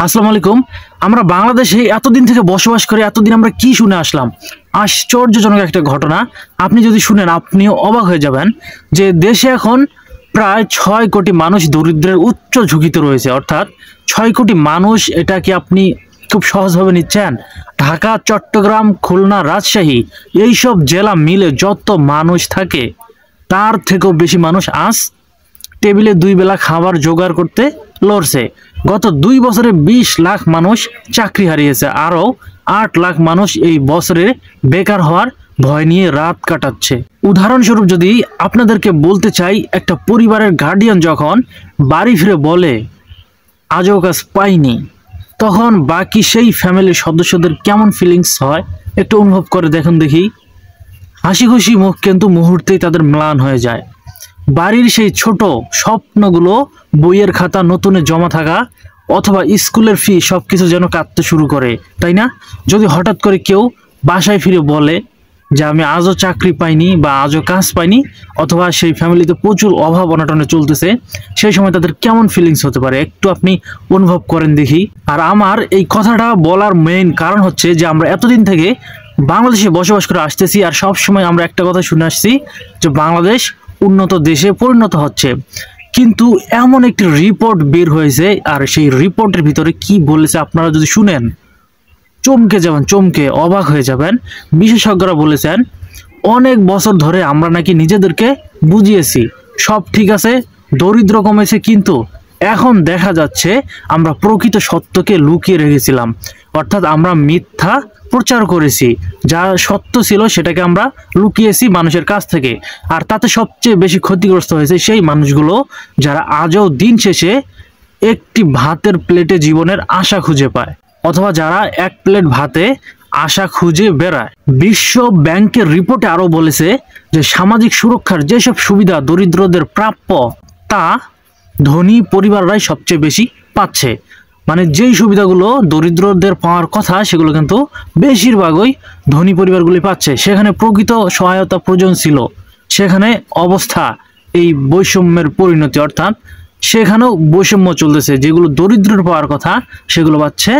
আসসালামু আলাইকুম। আমরা বাংলাদেশে এতদিন থেকে বসবাস করে এতদিন আমরা কি শুনে আসলাম? আশ্চর্যজনক একটা ঘটনা। আপনি যদি শুনেন আপনিও অবাক হয়ে যাবেন যে দেশে এখন প্রায় ৬ কোটি মানুষ দরিদ্রের উচ্চ ঝুঁকিতে রয়েছে। অর্থাৎ ৬ কোটি মানুষ, এটা কি আপনি খুব সহজভাবে নিচ্ছেন? ঢাকা, চট্টগ্রাম, খুলনা, রাজশাহী এইসব জেলা মিলে যত মানুষ থাকে তার থেকেও বেশি মানুষ আজ টেবিলে ২ বেলা খাবার জোগাড় করতে লড়ছে। গত ২ বছরে ২০ লাখ মানুষ চাকরি হারিয়েছে, আরও ৮ লাখ মানুষ এই বছরে বেকার হওয়ার ভয় নিয়ে রাত কাটাচ্ছে। উদাহরণস্বরূপ যদি আপনাদেরকে বলতে চাই, একটা পরিবারের গার্ডিয়ান যখন বাড়ি ফিরে বলে আজও কাজ পাইনি, তখন বাকি সেই ফ্যামিলির সদস্যদের কেমন ফিলিংস হয় একটু অনুভব করে দেখুন দেখি। হাসি খুশি মুখ কিন্তু মুহূর্তেই তাদের ম্লান হয়ে যায়। বাড়ির সেই ছোট স্বপ্নগুলো, বইয়ের খাতা নতুনে জমা থাকা অথবা স্কুলের ফি, সবকিছু যেন কাঁদতে শুরু করে, তাই না? যদি হঠাৎ করে কেউ বাসায় ফিরে বলে যে আমি আজও চাকরি পাইনি বা আজও কাজ পাইনি, অথবা সেই ফ্যামিলিতে প্রচুর অভাব অনটনে চলতেছে, সেই সময় তাদের কেমন ফিলিংস হতে পারে একটু আপনি অনুভব করেন দেখি। আর আমার এই কথাটা বলার মেইন কারণ হচ্ছে যে আমরা এতদিন থেকে বাংলাদেশে বসবাস করে আসতেছি, আর সব সময় আমরা একটা কথা শুনে আসছি যে বাংলাদেশ উন্নত দেশে পরিণত হচ্ছে। কিন্তু এমন একটি রিপোর্ট বের হয়েছে, আর সেই রিপোর্টের ভিতরে কি বলেছে আপনারা যদি শুনেন চমকে যাবেন, চমকে অবাক হয়ে যাবেন। বিশেষজ্ঞরা বলেছেন অনেক বছর ধরে আমরা নাকি নিজেদেরকে বুঝিয়েছি সব ঠিক আছে, দরিদ্র কমেছে, কিন্তু এখন দেখা যাচ্ছে আমরা প্রকৃত সত্যকে লুকিয়ে রেখেছিলাম। অর্থাৎ আমরা মিথ্যা প্রচার করেছি, যা সত্য ছিল সেটাকে আমরা লুকিয়েছি মানুষের কাছ থেকে। আর তাতে সবচেয়ে বেশি ক্ষতিগ্রস্ত হয়েছে সেই মানুষগুলো যারা আজও দিন শেষে একটি ভাতের প্লেটে জীবনের আশা খুঁজে পায়, অথবা যারা এক প্লেট ভাতে আশা খুঁজে বেড়ায়। বিশ্ব ব্যাংকের রিপোর্টে আরও বলেছে যে সামাজিক সুরক্ষার যেসব সুবিধা দরিদ্রদের প্রাপ্য তা ধনী পরিবাররাই সবচেয়ে বেশি পাচ্ছে। মানে যেই সুবিধাগুলো দরিদ্রদের পাওয়ার কথা সেগুলো কিন্তু বেশিরভাগই ধনী পরিবারগুলি পাচ্ছে। সেখানে প্রকৃত সহায়তা প্রয়োজন ছিল, সেখানে অবস্থা এই বৈষম্যের পরিণতি, অর্থাৎ সেখানেও বৈষম্য চলতেছে। যেগুলো দরিদ্রের পাওয়ার কথা সেগুলো পাচ্ছে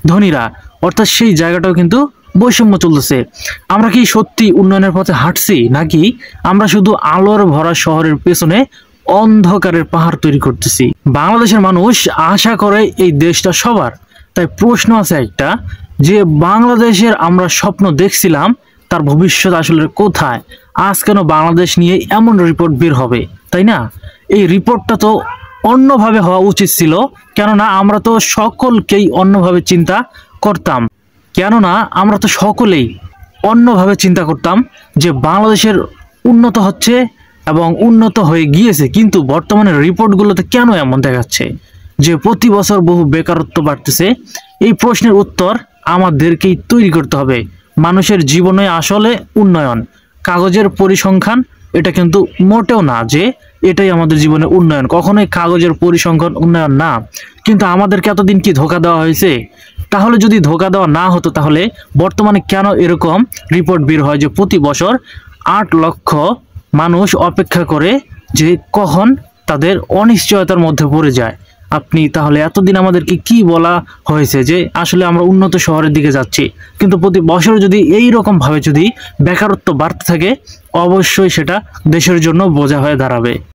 ধনীরা, অর্থাৎ সেই জায়গাটাও কিন্তু বৈষম্য চলতেছে। আমরা কি সত্যি উন্নয়নের পথে হাঁটছি, নাকি আমরা শুধু আলোর ভরা শহরের পেছনে অন্ধকারের পাহাড় তৈরি করতেছি? বাংলাদেশের মানুষ আশা করে এই দেশটা সবার। তাই প্রশ্ন আছে একটা, যে বাংলাদেশের আমরা স্বপ্ন দেখছিলাম তার ভবিষ্যৎ আসলে কোথায়? আজ কেন বাংলাদেশ নিয়ে এমন রিপোর্ট বের হবে, তাই না? এই রিপোর্টটা তো অন্যভাবে হওয়া উচিত ছিল, কেননা আমরা তো সকলকেই অন্যভাবে চিন্তা করতাম। কেননা আমরা তো সকলেই অন্যভাবে চিন্তা করতাম যে বাংলাদেশের উন্নত হচ্ছে এবং উন্নত হয়ে গিয়েছে, কিন্তু বর্তমানে রিপোর্টগুলোতে কেন এমন দেখাচ্ছে যে প্রতি বছর বহু বেকারত্ব বাড়তেছে? এই প্রশ্নের উত্তর আমাদেরকেই তৈরি করতে হবে। মানুষের জীবনে আসলে উন্নয়ন কাগজের পরিসংখ্যান এটা কিন্তু মোটেও না যে এটাই আমাদের জীবনে উন্নয়ন, কখনোই কাগজের পরিসংখ্যান উন্নয়ন না। কিন্তু আমাদেরকে এতদিন কি ধোঁকা দেওয়া হয়েছে? তাহলে যদি ধোঁকা দেওয়া না হতো তাহলে বর্তমানে কেন এরকম রিপোর্ট বের হয় যে প্রতি বছর ৮ লক্ষ মানুষ অপেক্ষা করে যে কখন তাদের অনিশ্চয়তার মধ্যে পড়ে যায়? আপনি তাহলে এতদিন আমাদেরকে কি বলা হয়েছে যে আসলে আমরা উন্নত শহরের দিকে যাচ্ছি, কিন্তু প্রতি বছর যদি এই রকম ভাবে যদি বেকারত্ব বাড়তে থাকে অবশ্যই সেটা দেশের জন্য বোঝা হয়ে দাঁড়াবে।